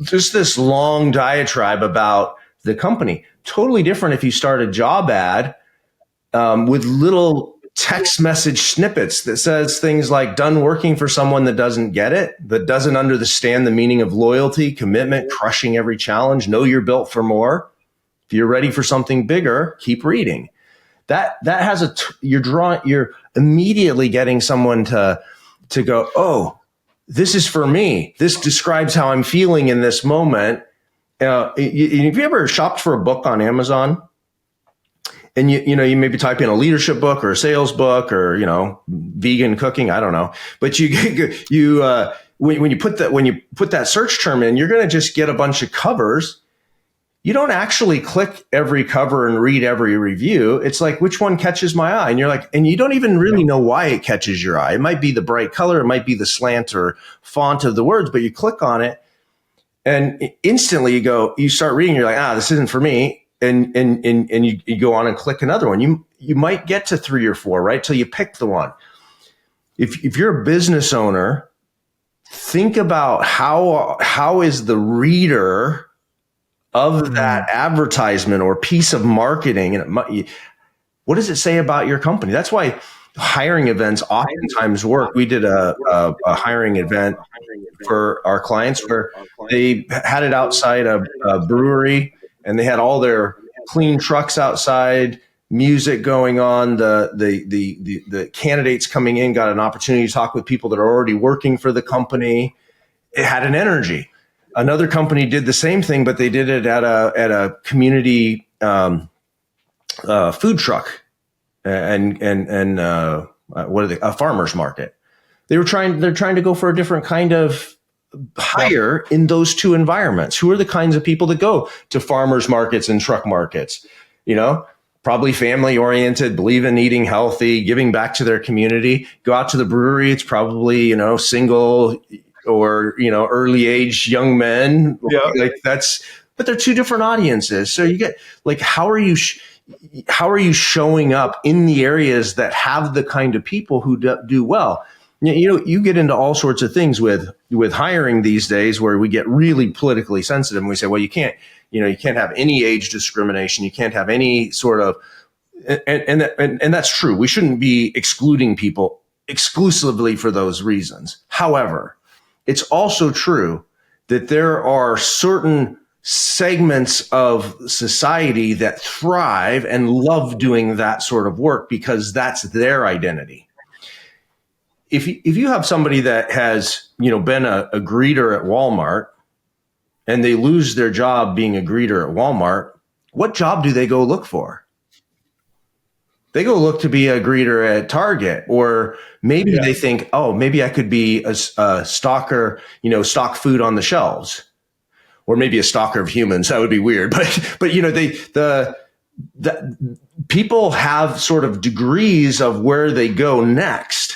Just this long diatribe about the company. Totally different if you start a job ad with little text message snippets that says things like done working for someone that doesn't get it, that doesn't understand the meaning of loyalty, commitment, crushing every challenge, know you're built for more. If you're ready for something bigger, keep reading. That has you're immediately getting someone to go, oh, this is for me. This describes how I'm feeling in this moment. Have you ever shopped for a book on Amazon? And you maybe type in a leadership book or a sales book or vegan cooking, I don't know. But when you put that search term in, you're going to just get a bunch of covers. You don't actually click every cover and read every review. It's like, which one catches my eye? And you're like, and you don't even really know why it catches your eye. It might be the bright color. It might be the slant or font of the words, but you click on it. And instantly you start reading, you're like, this isn't for me. And you go on and click another one. You might get to 3 or 4, right? Till you pick the one. If you're a business owner, think about how is the reader of that advertisement or piece of marketing, and what does it say about your company? That's why hiring events oftentimes work. We did a hiring event for our clients where they had it outside a brewery, and they had all their clean trucks outside, music going on. The candidates coming in got an opportunity to talk with people that are already working for the company. It had an energy. Another company did the same thing, but they did it at a community food truck and what are they? A farmer's market. They're trying to go for a different kind of hire in those two environments. Who are the kinds of people that go to farmers markets and truck markets? Probably family oriented, believe in eating healthy, giving back to their community. Go out to the brewery. It's probably, single or, early age young men. Yeah. But they're two different audiences. So you get how are you showing up in the areas that have the kind of people who do well? You get into all sorts of things with hiring these days where we get really politically sensitive, and we say, well, you can't have any age discrimination. You can't have any sort of, and that's true. We shouldn't be excluding people exclusively for those reasons. However, it's also true that there are certain segments of society that thrive and love doing that sort of work because that's their identity. If you have somebody that has, been a greeter at Walmart and they lose their job being a greeter at Walmart, what job do they go look for? They go look to be a greeter at Target, or maybe they think, maybe I could be a stalker, stock food on the shelves, or maybe a stalker of humans. That would be weird, but people have sort of degrees of where they go next.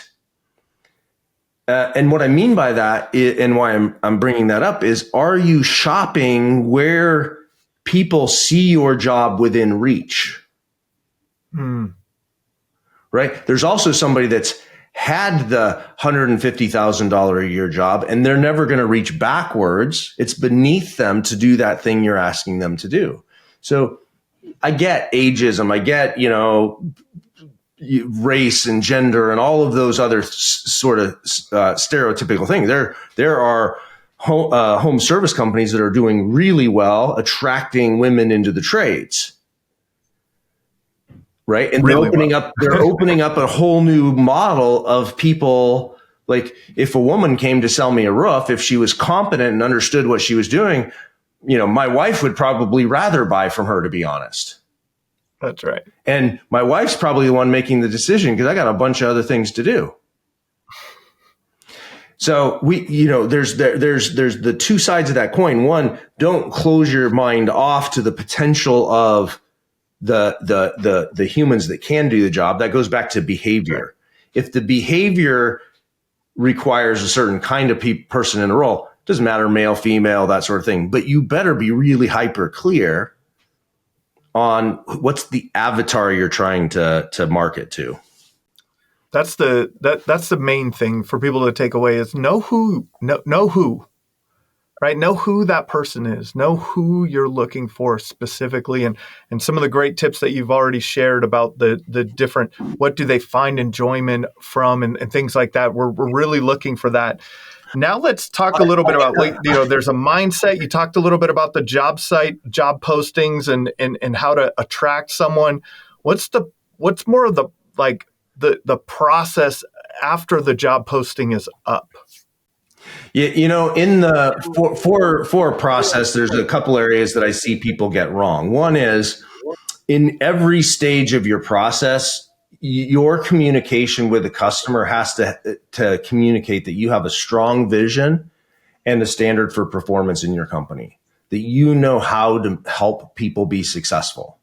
And what I mean by that, and why I'm bringing that up, is: are you shopping where people see your job within reach? Right? There's also somebody that's had the $150,000 a year job, and they're never going to reach backwards. It's beneath them to do that thing you're asking them to do. So I get ageism. I get, race and gender and all of those other sort of stereotypical things. There are home service companies that are doing really well attracting women into the trades, right? And really they're opening up a whole new model of people. Like, if a woman came to sell me a roof, if she was competent and understood what she was doing, my wife would probably rather buy from her, to be honest. That's right. And my wife's probably the one making the decision because I got a bunch of other things to do. So there's the two sides of that coin. One, don't close your mind off to the potential of the humans that can do the job. That goes back to behavior. If the behavior requires a certain kind of person in a role, doesn't matter, male, female, that sort of thing, but you better be really hyper clear on what's the avatar you're trying to market to. That's the main thing for people to take away is know who, right? Know who that person is, know who you're looking for specifically. And some of the great tips that you've already shared about the different, what do they find enjoyment from and things like that. We're really looking for that. Now let's talk a little bit about, there's a mindset. You talked a little bit about the job site, job postings and how to attract someone. What's more of the process after the job posting is up? Yeah, in the for a process, there's a couple areas that I see people get wrong. One is, in every stage of your process, your communication with the customer has to communicate that you have a strong vision and a standard for performance in your company, that you know how to help people be successful.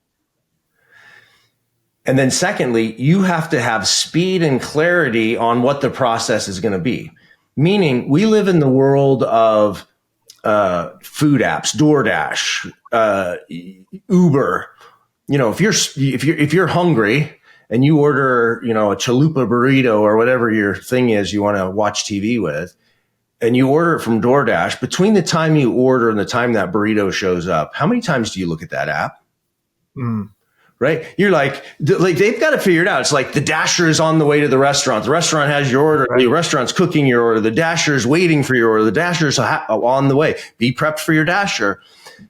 And then secondly, you have to have speed and clarity on what the process is going to be. Meaning, we live in the world of food apps, DoorDash, Uber. If you're hungry and you order, a chalupa burrito or whatever your thing is you want to watch TV with, and you order it from DoorDash, between the time you order and the time that burrito shows up, how many times do you look at that app? Right? You're like they've got to figure it out. It's like the dasher is on the way to the restaurant. The restaurant has your order. Right. The restaurant's cooking your order. The dasher is waiting for your order. The dasher is on the way. Be prepped for your dasher.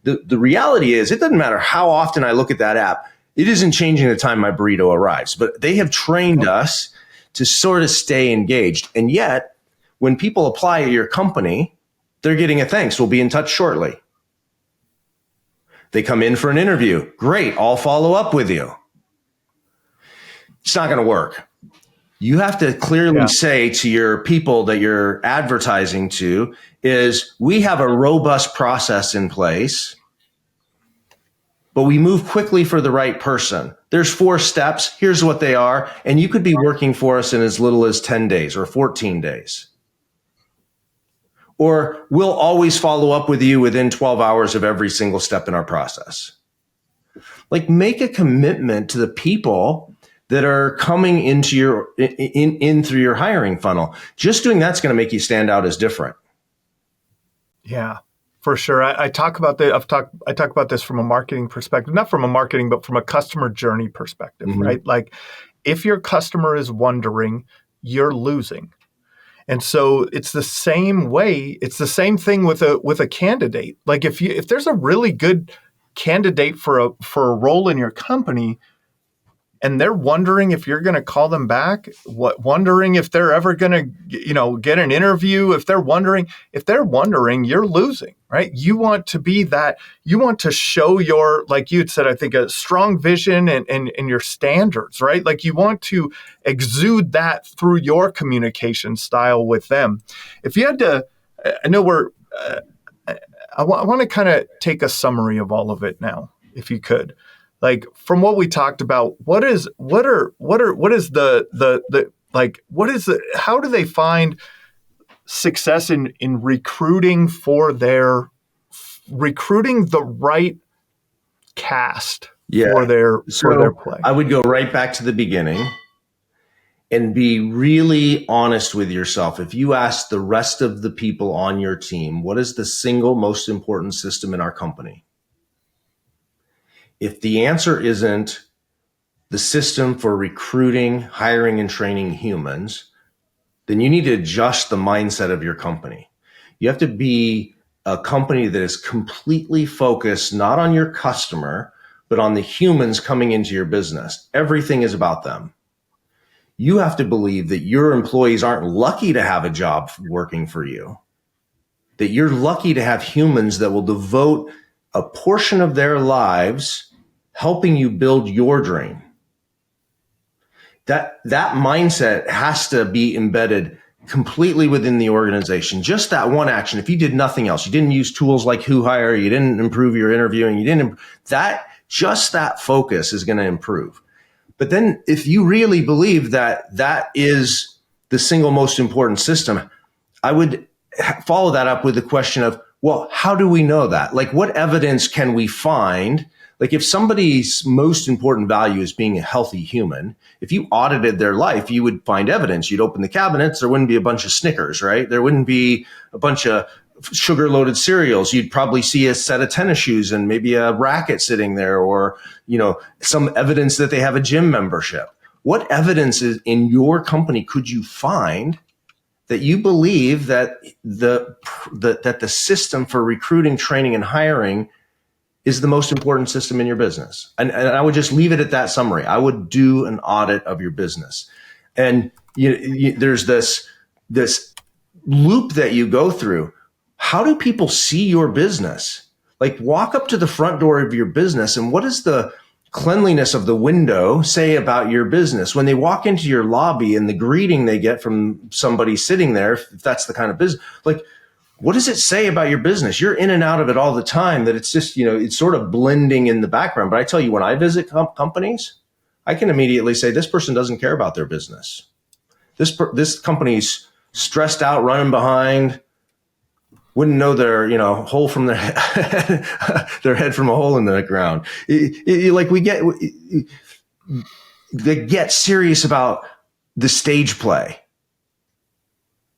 The reality is, it doesn't matter how often I look at that app. It isn't changing the time my burrito arrives. But they have trained us to sort of stay engaged. And yet, when people apply at your company, they're getting a thanks. We'll be in touch shortly. They come in for an interview. Great. I'll follow up with you. It's not going to work. You have to clearly say to your people that you're advertising to is, we have a robust process in place, but we move quickly for the right person. There's 4 steps. Here's what they are. And you could be working for us in as little as 10 days or 14 days. Or we'll always follow up with you within 12 hours of every single step in our process. Like, make a commitment to the people that are coming into your in through your hiring funnel. Just doing that's going to make you stand out as different. Yeah, for sure. I talk about this from a marketing perspective, not from a marketing, but from a customer journey perspective, right? Like, if your customer is wondering, you're losing. And so it's the same way. It's the same thing with a candidate. Like, if there's a really good candidate for a role in your company, and they're wondering if you're going to call them back, wondering if they're ever going to, get an interview, if they're wondering, you're losing, right? You want to be that. You want to show your, like you had said, I think, a strong vision and your standards, right? Like, you want to exude that through your communication style with them. If you had to, I know I want to kind of take a summary of all of it now, if you could. Like, from what we talked about, how do they find success in recruiting recruiting the right cast for their play? I would go right back to the beginning and be really honest with yourself. If you ask the rest of the people on your team, what is the single most important system in our company? If the answer isn't the system for recruiting, hiring, and training humans, then you need to adjust the mindset of your company. You have to be a company that is completely focused not on your customer, but on the humans coming into your business. Everything is about them. You have to believe that your employees aren't lucky to have a job working for you, that you're lucky to have humans that will devote a portion of their lives helping you build your dream. That mindset has to be embedded completely within the organization. Just that one action. If you did nothing else, you didn't use tools like Who Hire, you didn't improve your interviewing, that focus is going to improve. But then if you really believe that is the single most important system, I would follow that up with the question of, well, how do we know that? Like, what evidence can we find? Like, if somebody's most important value is being a healthy human, if you audited their life, you would find evidence. You'd open the cabinets, there wouldn't be a bunch of Snickers, right? There wouldn't be a bunch of sugar-loaded cereals. You'd probably see a set of tennis shoes and maybe a racket sitting there, or, some evidence that they have a gym membership. What evidence is in your company could you find that you believe that the system for recruiting, training, and hiring is the most important system in your business? And I would just leave it at that summary. I would do an audit of your business. And there's this loop that you go through. How do people see your business? Like, walk up to the front door of your business, and what does the cleanliness of the window say about your business? When they walk into your lobby and the greeting they get from somebody sitting there, if that's the kind of business, like, what does it say about your business? You're in and out of it all the time, that it's just, it's sort of blending in the background. But I tell you, when I visit companies, I can immediately say, this person doesn't care about their business. This company's stressed out, running behind. wouldn't know their, hole from their head, their head from a hole in the ground. They get serious about the stage play.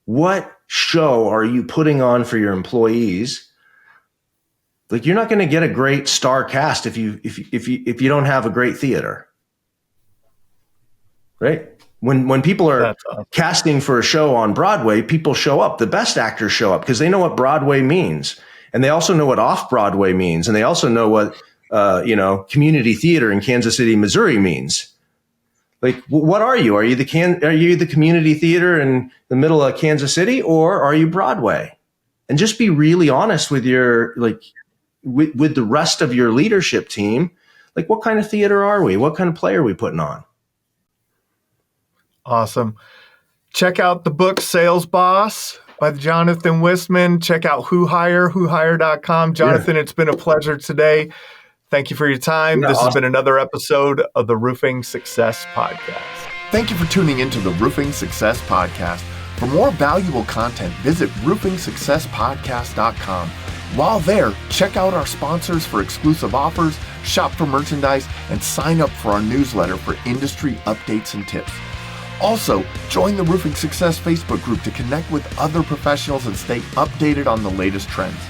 What show are you putting on for your employees? Like, you're not going to get a great star cast if you don't have a great theater, right? When people are casting for a show on Broadway, people show up. The best actors show up because they know what Broadway means, and they also know what off Broadway means, and they also know what community theater in Kansas City, Missouri means. Like, what are you? Are you the community theater in the middle of Kansas City, or are you Broadway? And just be really honest with your with the rest of your leadership team. Like, what kind of theater are we? What kind of play are we putting on? Awesome. Check out the book Sales Boss by Jonathan Whistman. Check out whohire.com. Jonathan, It's been a pleasure today. Thank you for your time. This has been another episode of the Roofing Success Podcast. Thank you for tuning into the Roofing Success Podcast. For more valuable content, visit roofingsuccesspodcast.com. While there, check out our sponsors for exclusive offers, shop for merchandise, and sign up for our newsletter for industry updates and tips. Also, join the Roofing Success Facebook group to connect with other professionals and stay updated on the latest trends.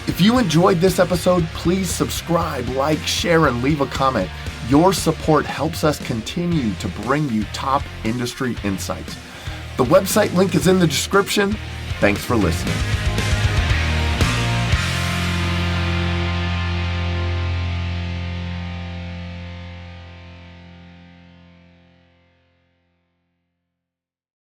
If you enjoyed this episode, please subscribe, like, share, and leave a comment. Your support helps us continue to bring you top industry insights. The website link is in the description. Thanks for listening.